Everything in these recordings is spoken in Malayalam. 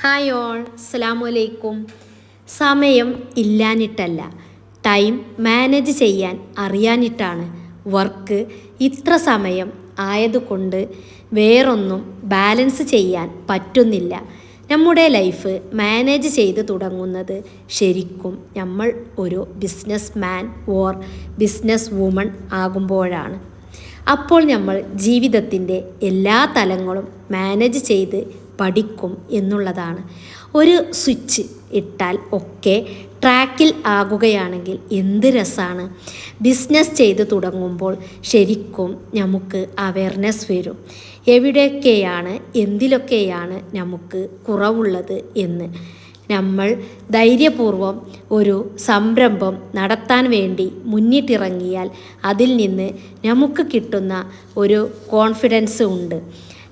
ഹായ് ഓൾ, അസ്സലാമു അലൈക്കും. സമയം ഇല്ലാഞ്ഞിട്ടല്ല, ടൈം മാനേജ് ചെയ്യാൻ അറിയാഞ്ഞിട്ടാണ്. വർക്ക് ഇത്ര സമയം ആയതുകൊണ്ട് വേറൊന്നും ബാലൻസ് ചെയ്യാൻ പറ്റുന്നില്ല. നമ്മുടെ ലൈഫ് മാനേജ് ചെയ്ത് തുടങ്ങുന്നത് ശരിക്കും നമ്മൾ ഒരു business man or business woman ആകുമ്പോഴാണ്. അപ്പോൾ നമ്മൾ ജീവിതത്തിൻ്റെ എല്ലാ തലങ്ങളും മാനേജ് ചെയ്ത് പഠിക്കും എന്നുള്ളതാണ്. ഒരു സ്വിച്ച് ഇട്ടാൽ ഒക്കെ ട്രാക്കിൽ ആകുകയാണെങ്കിൽ എന്ത് രസമാണ്. ബിസിനസ് ചെയ്ത് തുടങ്ങുമ്പോൾ ശരിക്കും നമുക്ക് അവയർനെസ് വരും. എവിടെയൊക്കെയാണ് എന്തിലൊക്കെയാണ് നമുക്ക് കുറവുള്ളത് എന്ന്. നമ്മൾ ധൈര്യപൂർവം ഒരു സംരംഭം നടത്താൻ വേണ്ടി മുന്നിട്ടിറങ്ങിയാൽ അതിൽ നിന്ന് നമുക്ക് കിട്ടുന്ന ഒരു കോൺഫിഡൻസ് ഉണ്ട്.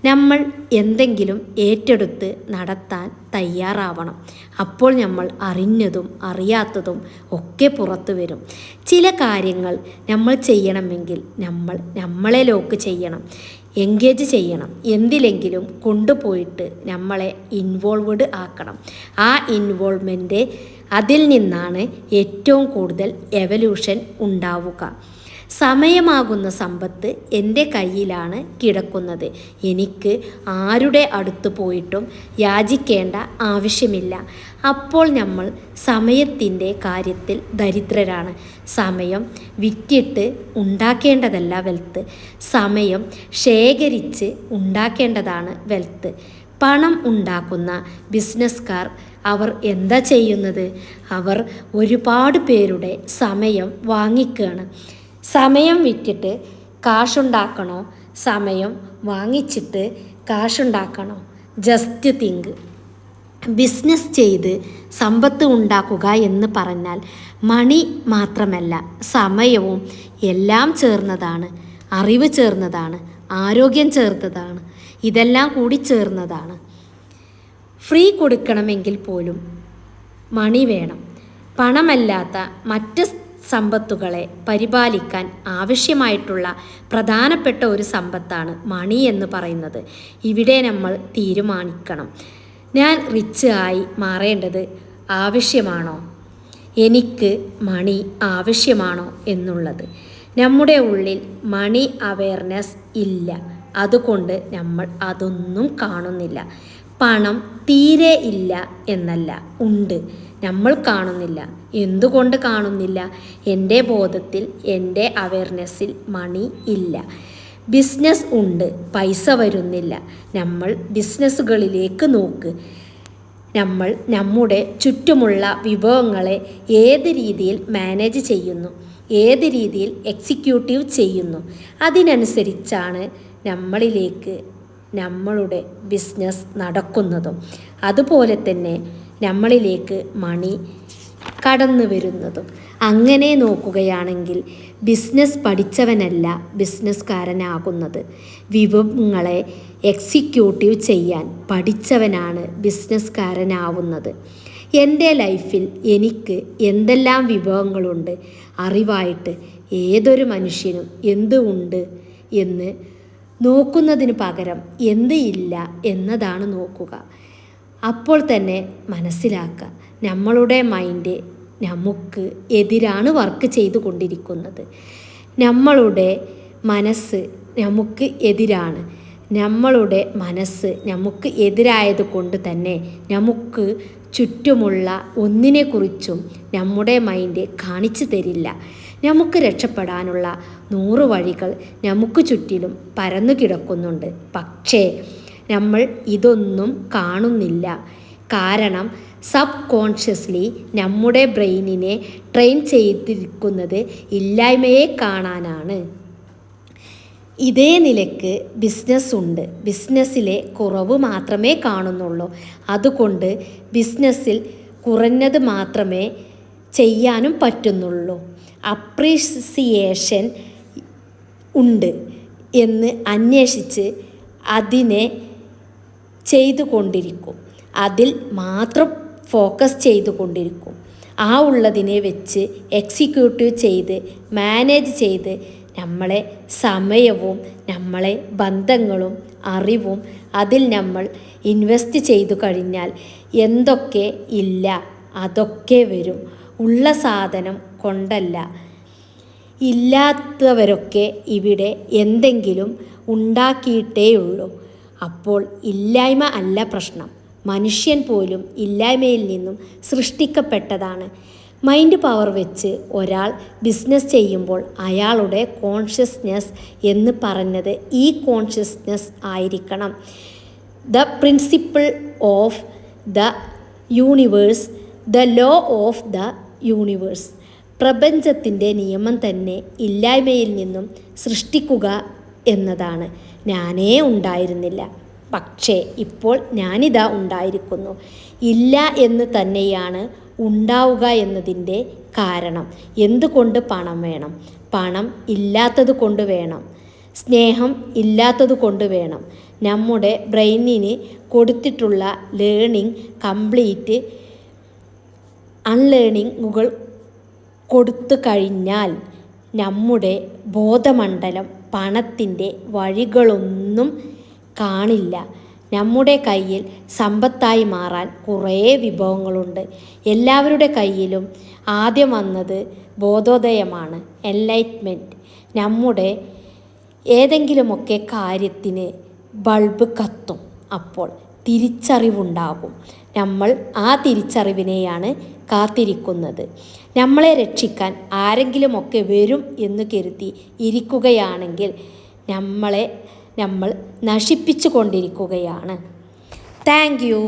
നമ്മൾ എന്തെങ്കിലും ഏറ്റെടുത്ത് നടത്താൻ തയ്യാറാവണം. അപ്പോൾ നമ്മൾ അറിഞ്ഞതും അറിയാത്തതും ഒക്കെ പുറത്തു വരും. ചില കാര്യങ്ങൾ നമ്മൾ ചെയ്യണമെങ്കിൽ നമ്മളെ ലോക്ക് ചെയ്യണം, എൻഗേജ് ചെയ്യണം, എന്തിലെങ്കിലും കൊണ്ടുപോയിട്ട് നമ്മളെ ഇൻവോൾവ്ഡ് ആക്കണം. ആ ഇൻവോൾവ്മെൻറ്റ് അതിൽ നിന്നാണ് ഏറ്റവും കൂടുതൽ എവല്യൂഷൻ ഉണ്ടാവുക. സമയമാകുന്ന സമ്പത്ത് എൻ്റെ കയ്യിലാണ് കിടക്കുന്നത്. എനിക്ക് ആരുടെ അടുത്ത് പോയിട്ടും യാചിക്കേണ്ട ആവശ്യമില്ല. അപ്പോൾ നമ്മൾ സമയത്തിൻ്റെ കാര്യത്തിൽ ദരിദ്രരാണ്. സമയം വിറ്റിട്ട് ഉണ്ടാക്കേണ്ടതല്ല വെൽത്ത്, സമയം ശേഖരിച്ച് ഉണ്ടാക്കേണ്ടതാണ് വെൽത്ത്. പണം ഉണ്ടാക്കുന്ന ബിസിനസ്സുകാർ അവർ എന്താ ചെയ്യുന്നത്? അവർ ഒരുപാട് പേരുടെ സമയം വാങ്ങിക്കുകയാണ്. സമയം വിറ്റിട്ട് കാശുണ്ടാക്കണോ, സമയം വാങ്ങിച്ചിട്ട് കാശുണ്ടാക്കണോ? Just think. ബിസിനസ് ചെയ്ത് സമ്പത്ത് ഉണ്ടാക്കുക എന്ന് പറഞ്ഞാൽ മണി മാത്രമല്ല, സമയവും എല്ലാം ചേർന്നതാണ്. അറിവ് ചേർന്നതാണ്, ആരോഗ്യം ചേർന്നതാണ്, ഇതെല്ലാം കൂടി ചേർന്നതാണ്. ഫ്രീ കൊടുക്കണമെങ്കിൽ പോലും മണി വേണം. പണമല്ലാത്ത മറ്റ് സമ്പത്തുകളെ പരിപാലിക്കാൻ ആവശ്യമായിട്ടുള്ള പ്രധാനപ്പെട്ട ഒരു സമ്പത്താണ് മണി എന്ന് പറയുന്നത്. ഇവിടെ നമ്മൾ തീരുമാനിക്കണം, ഞാൻ റിച്ച് ആയി മാറേണ്ടത് ആവശ്യമാണോ, എനിക്ക് മണി ആവശ്യമാണോ എന്നുള്ളത്. നമ്മുടെ ഉള്ളിൽ മണി അവയർനെസ് ഇല്ല, അതുകൊണ്ട് നമ്മൾ അതൊന്നും കാണുന്നില്ല. പണം തീരെ ഇല്ല എന്നല്ല, ഉണ്ട്, നമ്മൾ കാണുന്നില്ല. എന്തുകൊണ്ട് കാണുന്നില്ല? എൻ്റെ ബോധത്തിൽ, എൻ്റെ അവയർനെസ്സിൽ മണി ഇല്ല. ബിസിനസ് ഉണ്ട്, പൈസ വരുന്നില്ല. നമ്മൾ ബിസിനസ്സുകളിലേക്ക് നോക്ക്. നമ്മൾ നമ്മുടെ ചുറ്റുമുള്ള വിഭവങ്ങളെ ഏത് രീതിയിൽ മാനേജ് ചെയ്യുന്നു, ഏത് രീതിയിൽ എക്സിക്യൂട്ടീവ് ചെയ്യുന്നു, അതിനനുസരിച്ചാണ് നമ്മളിലേക്ക് നമ്മളുടെ ബിസിനസ് നടക്കുന്നതും അതുപോലെ തന്നെ നമ്മളിലേക്ക് മണി കടന്നു വരുന്നതും. അങ്ങനെ നോക്കുകയാണെങ്കിൽ ബിസിനസ് പഠിച്ചവനല്ല ബിസിനസ്സുകാരനാകുന്നത്, വിഭവങ്ങളെ എക്സിക്യൂട്ടീവ് ചെയ്യാൻ പഠിച്ചവനാണ് ബിസിനസ്സുകാരനാവുന്നത്. എൻ്റെ ലൈഫിൽ എനിക്ക് എന്തെല്ലാം വിഭവങ്ങളുണ്ട്, അറിവായിട്ട് ഏതൊരു മനുഷ്യനും എന്ത് ഉണ്ട് എന്ന് നോക്കുന്നതിന് പകരം എന്ത് ഇല്ല എന്നതാണ് നോക്കുക. അപ്പോൾ തന്നെ മനസ്സിലാക്കുക, നമ്മളുടെ മൈൻഡ് നമുക്ക് എതിരാണ് വർക്ക് ചെയ്തു കൊണ്ടിരിക്കുന്നത്. നമ്മളുടെ മനസ്സ് നമുക്ക് എതിരാണ്. നമ്മളുടെ മനസ്സ് നമുക്ക് എതിരായത് കൊണ്ട് തന്നെ നമുക്ക് ചുറ്റുമുള്ള ഒന്നിനെക്കുറിച്ചും നമ്മുടെ മൈൻഡ് കാണിച്ചു തരില്ല. നമുക്ക് രക്ഷപ്പെടാനുള്ള 100 വഴികൾ നമുക്ക് ചുറ്റിലും പരന്നു കിടക്കുന്നുണ്ട്. പക്ഷേ നമ്മൾ ഇതൊന്നും കാണുന്നില്ല. കാരണം സബ് കോൺഷ്യസ്ലി നമ്മുടെ ബ്രെയിനിനെ ട്രെയിൻ ചെയ്തിരിക്കുന്നത് ഇല്ലായ്മയെ കാണാനാണ്. ഇതേ നിലയ്ക്ക് ബിസിനസ് ഉണ്ട്, ബിസിനസ്സിലെ കുറവ് മാത്രമേ കാണുന്നുള്ളൂ. അതുകൊണ്ട് ബിസിനസ്സിൽ കുറഞ്ഞത് മാത്രമേ ചെയ്യാനും പറ്റുന്നുള്ളൂ. അപ്രീസിയേഷൻ ഉണ്ട് എന്ന് അന്വേഷിച്ച് അതിനെ ചെയ്തുകൊണ്ടിരിക്കും, അതിൽ മാത്രം ഫോക്കസ് ചെയ്തുകൊണ്ടിരിക്കും. ആ ഉള്ളതിനെ വെച്ച് എക്സിക്യൂട്ടീവ് ചെയ്ത് മാനേജ് ചെയ്ത് നമ്മളെ സമയവും നമ്മളെ ബന്ധങ്ങളും അറിവും അതിൽ നമ്മൾ ഇൻവെസ്റ്റ് ചെയ്തു കഴിഞ്ഞാൽ എന്തൊക്കെ ഇല്ല അതൊക്കെ വരും. ഉള്ള സാധനം കൊണ്ടല്ല. ഇല്ലാത്തവരൊക്കെ ഇവിടെ എന്തെങ്കിലും ഉണ്ടാക്കിയിട്ടേയുള്ളൂ. അപ്പോൾ ഇല്ലായ്മ അല്ല പ്രശ്നം. മനുഷ്യൻ പോലും ഇല്ലായ്മയിൽ നിന്നും സൃഷ്ടിക്കപ്പെട്ടതാണ്. മൈൻഡ് പവർ വെച്ച് ഒരാൾ ബിസിനസ് ചെയ്യുമ്പോൾ അയാളുടെ കോൺഷ്യസ്നെസ് എന്ന് പറഞ്ഞത് ഈ കോൺഷ്യസ്നെസ് ആയിരിക്കണം. The principle of the universe, the law of the universe. പ്രപഞ്ചത്തിൻ്റെ നിയമം തന്നെ ഇല്ലായ്മയിൽ നിന്നും സൃഷ്ടിക്കുക എന്നതാണ്. ഞാനേ ഉണ്ടായിരുന്നില്ല, പക്ഷേ ഇപ്പോൾ ഞാനിതാ ഉണ്ടായിരിക്കുന്നു. ഇല്ല എന്ന് തന്നെയാണ് ഉണ്ടാവുക എന്നതിൻ്റെ കാരണം. എന്തുകൊണ്ട് പണം വേണം? പണം ഇല്ലാത്തത് കൊണ്ട് വേണം. സ്നേഹം ഇല്ലാത്തത് കൊണ്ട് വേണം. നമ്മുടെ ബ്രെയിനിന് കൊടുത്തിട്ടുള്ള ലേണിംഗ് കംപ്ലീറ്റ് അൺലേണിങ്ങുകൾ കൊടുത്തു കഴിഞ്ഞാൽ നമ്മുടെ ബോധമണ്ഡലം പണത്തിൻ്റെ വഴികളൊന്നും കാണില്ല. നമ്മുടെ കയ്യിൽ സമ്പത്തായി മാറാൻ കുറേ വിഭവങ്ങളുണ്ട്. എല്ലാവരുടെ കയ്യിലും ആദ്യം വന്നത് ബോധോദയമാണ്, എൻലൈറ്റ്മെൻറ്റ്. നമ്മുടെ ഏതെങ്കിലുമൊക്കെ കാര്യത്തിന് ബൾബ് കത്തും. അപ്പോൾ തിരിച്ചറിവുണ്ടാകും. നമ്മൾ ആ തിരിച്ചറിവിനെയാണ് കാത്തിരിക്കുന്നത്. നമ്മളെ രക്ഷിക്കാൻ ആരെങ്കിലുമൊക്കെ വരും എന്ന് കരുതി ഇരിക്കുകയാണെങ്കിൽ നമ്മൾ നശിപ്പിച്ചു കൊണ്ടിരിക്കുകയാണ്. Thank you.